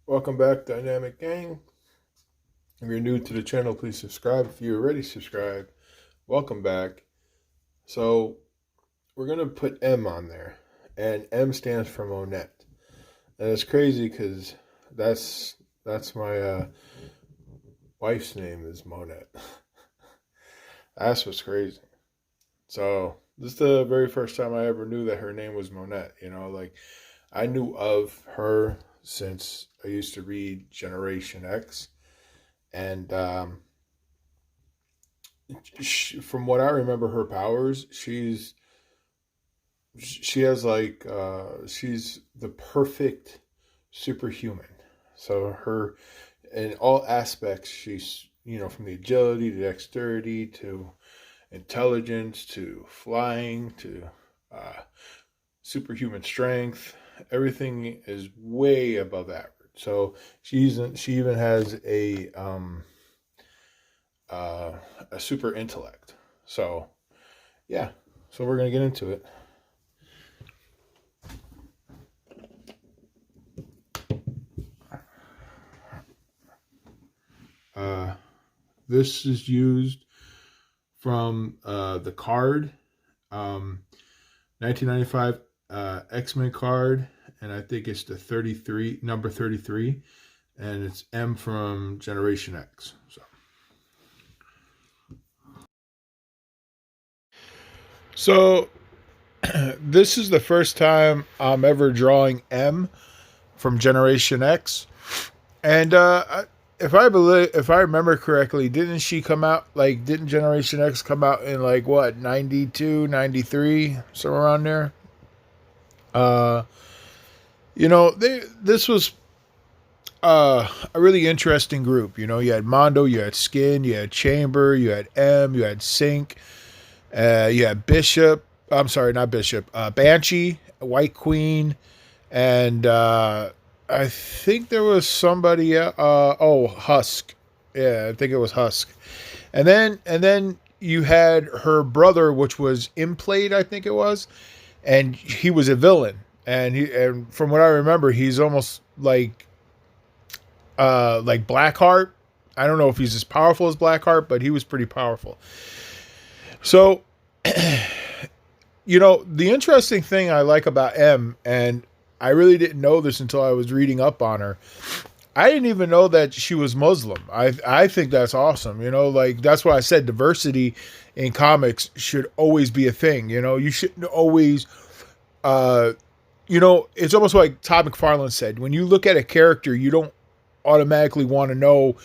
Welcome back, Dynamic Gang. If you're new to the channel, please subscribe. If you already subscribed, welcome back. So we're gonna put M on there, and M stands for Monette, and it's crazy because that's my wife's name is Monette. That's what's crazy. So this is the very first time I ever knew that her name was Monette. Like I knew of her since I used to read Generation X, and from what I remember, her powers, she has like she's the perfect superhuman. So her in all aspects, she's from the agility to dexterity to intelligence to flying to uh, superhuman strength. Everything is way above average. So she even has uh, a super intellect. So yeah, so we're gonna get into it. Uh, this is used from the card, 1995 X-Men card, and I think it's the 33 number 33, and it's M from Generation X. So this is the first time I'm ever drawing M from Generation X, and if I remember correctly, didn't she come out like didn't Generation X come out in like what 92, 93, somewhere around there? Uh, this was a really interesting group. You had Mondo, you had Skin, you had Chamber, you had M, you had Sync, you had Bishop. I'm sorry, not Bishop. Banshee, White Queen, and I think there was somebody. Husk. Yeah, I think it was Husk. And then you had her brother, which was Implade, I think it was, and he was a villain. And from what I remember, he's almost like Blackheart. I don't know if he's as powerful as Blackheart, but he was pretty powerful. So, the interesting thing I like about M, and I really didn't know this until I was reading up on her. I didn't even know that she was Muslim. I think that's awesome. Like that's why I said diversity in comics should always be a thing. You shouldn't always it's almost like Todd McFarlane said, when you look at a character, you don't automatically want to know,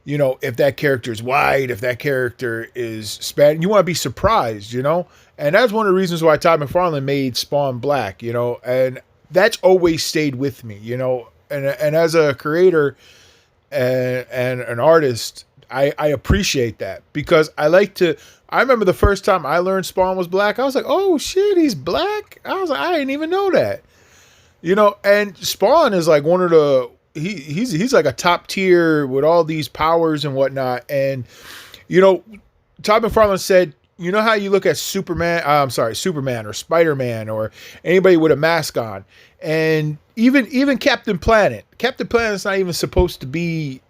if that character is white, if that character is Spanish. You want to be surprised, and that's one of the reasons why Todd McFarlane made Spawn black, and that's always stayed with me, and as a creator and an artist, I appreciate that because I like to. I remember the first time I learned Spawn was black. I was like, oh shit, he's black. I was like, I didn't even know that. And Spawn is like one of the he's like a top tier with all these powers and whatnot. And you know, Todd McFarlane said, how you look at Superman or Spider-Man or anybody with a mask on, and even Captain Planet. Captain Planet's not even supposed to be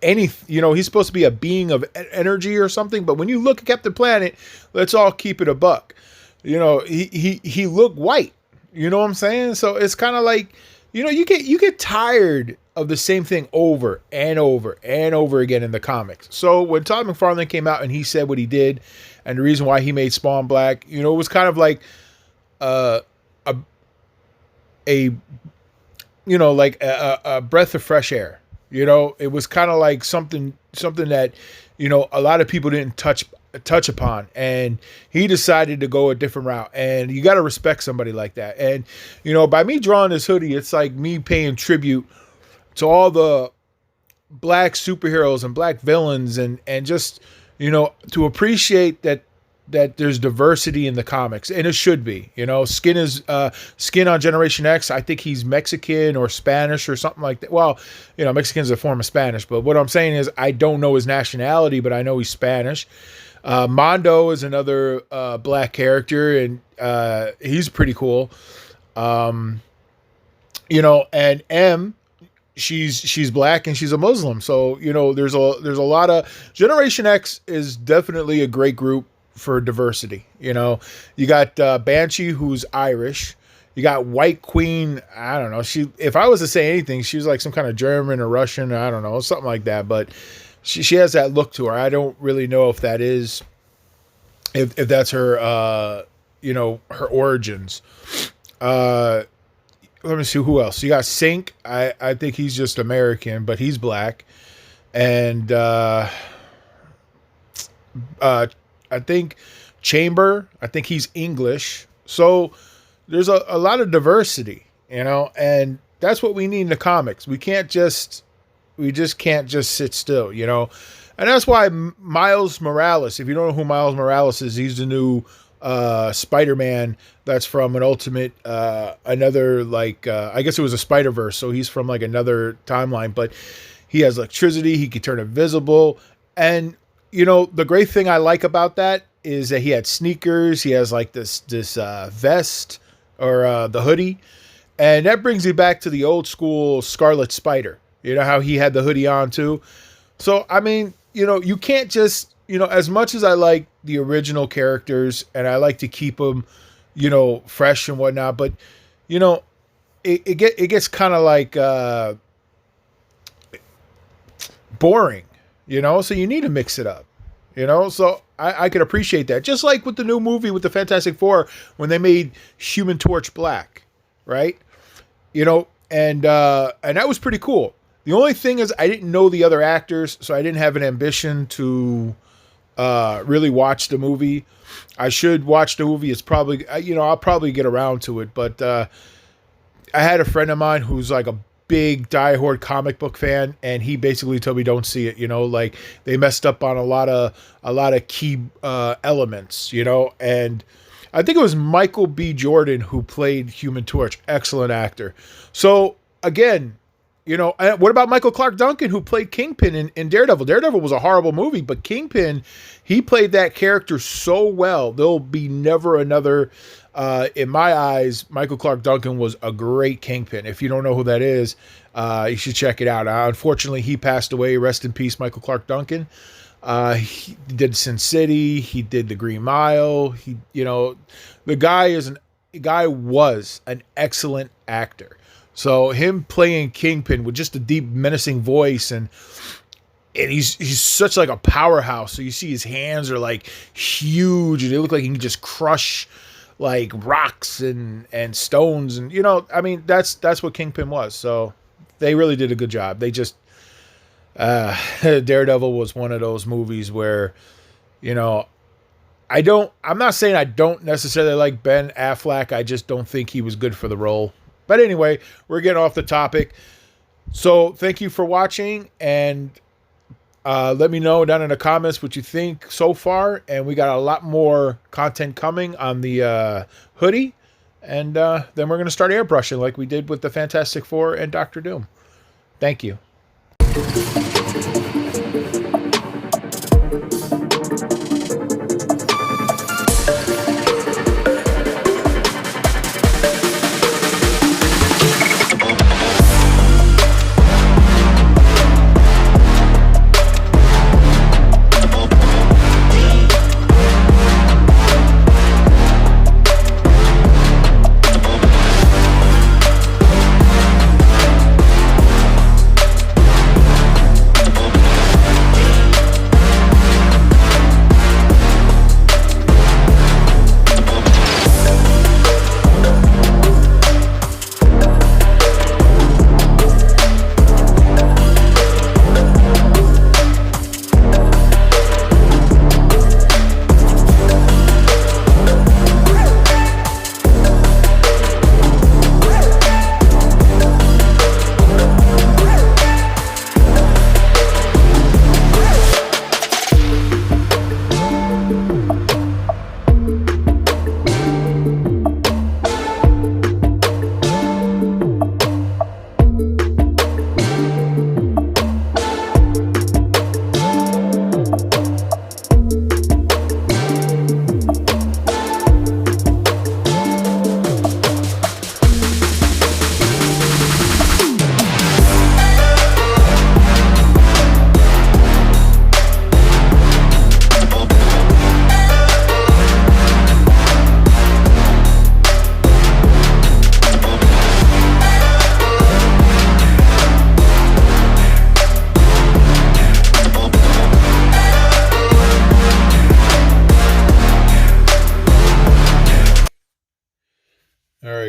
any. He's supposed to be a being of energy or something. But when you look at Captain Planet, let's all keep it a buck. He looked white. You know what I'm saying? So it's kind of like, you get tired of the same thing over and over and over again in the comics. So when Todd McFarlane came out and he said what he did, and the reason why he made Spawn black, it was kind of like uh, a a like a breath of fresh air. It was kind of like something that a lot of people didn't touch upon, and he decided to go a different route, and you got to respect somebody like that. And by me drawing this hoodie, it's like me paying tribute to all the black superheroes and black villains, and just to appreciate that there's diversity in the comics, and it should be. Skin on Generation X, I think he's Mexican or Spanish or something like that. Well, Mexican's a form of Spanish, but what I'm saying is I don't know his nationality, but I know he's Spanish. Mondo is another black character, and he's pretty cool. And M, she's black and she's a Muslim. So, there's a lot of Generation X is definitely a great group for diversity. You got Banshee, who's Irish. You got White Queen. I don't know. If I was to say anything, she was like some kind of German or Russian. I don't know, something like that. But she has that look to her. I don't really know if that is, if that's her, her origins. Let me see who else. You got Sink. I think he's just American, but he's black. And I think Chamber. I think he's English. So there's a lot of diversity, and that's what we need in the comics. We just can't just sit still, and that's why Miles Morales, if you don't know who Miles Morales is, he's the new Spider-Man that's from an ultimate, another, I guess it was a Spider-Verse. So he's from like another timeline, but he has electricity. He can turn invisible. And, the great thing I like about that is that he had sneakers. He has like this vest, or the hoodie. And that brings me back to the old school Scarlet Spider. You know how he had the hoodie on too? So, I mean, you can't just, as much as I like the original characters and I like to keep them, fresh and whatnot, but, it gets kind of like boring, so you need to mix it up, so I could appreciate that. Just like with the new movie with the Fantastic Four, when they made Human Torch black, right? And that was pretty cool. The only thing is I didn't know the other actors, so I didn't have an ambition to really watch the movie. I should watch the movie. It's probably, I'll probably get around to it, but I had a friend of mine who's like a big diehard comic book fan, and he basically told me don't see it. Like they messed up on a lot of key elements. And I think it was Michael B. Jordan who played Human Torch. Excellent actor. So again, what about Michael Clark Duncan, who played Kingpin in Daredevil? Daredevil was a horrible movie, but Kingpin, he played that character so well. There'll be never another. In my eyes, Michael Clark Duncan was a great Kingpin. If you don't know who that is, you should check it out. Unfortunately, he passed away. Rest in peace, Michael Clark Duncan. He did Sin City. He did The Green Mile. The guy was an excellent actor. So him playing Kingpin with just a deep, menacing voice, and he's such like a powerhouse. So you see his hands are like huge, and they look like he can just crush like rocks and stones, and I mean that's what Kingpin was. So they really did a good job. They just Daredevil was one of those movies where I'm not saying I don't necessarily like Ben Affleck. I just don't think he was good for the role. But anyway, we're getting off the topic. So thank you for watching, and let me know down in the comments what you think so far. And we got a lot more content coming on the hoodie. And then we're going to start airbrushing like we did with the Fantastic Four and Doctor Doom. Thank you.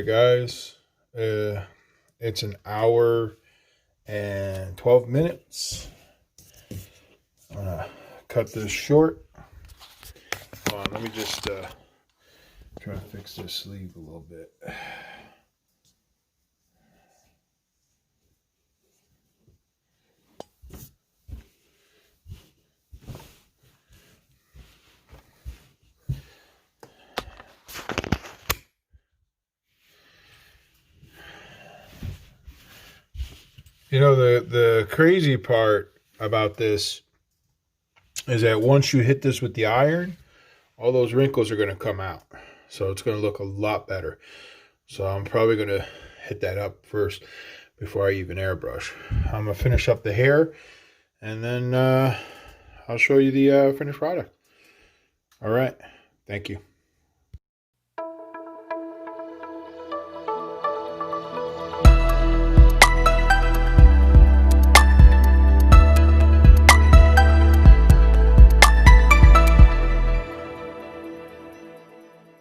right, guys. It's an hour and 12 minutes. I'm gonna cut this short. Hold on, let me just try to fix this sleeve a little bit. You know, the crazy part about this is that once you hit this with the iron, all those wrinkles are going to come out. So it's going to look a lot better. So I'm probably going to hit that up first before I even airbrush. I'm going to finish up the hair, and then I'll show you the finished product. All right. Thank you.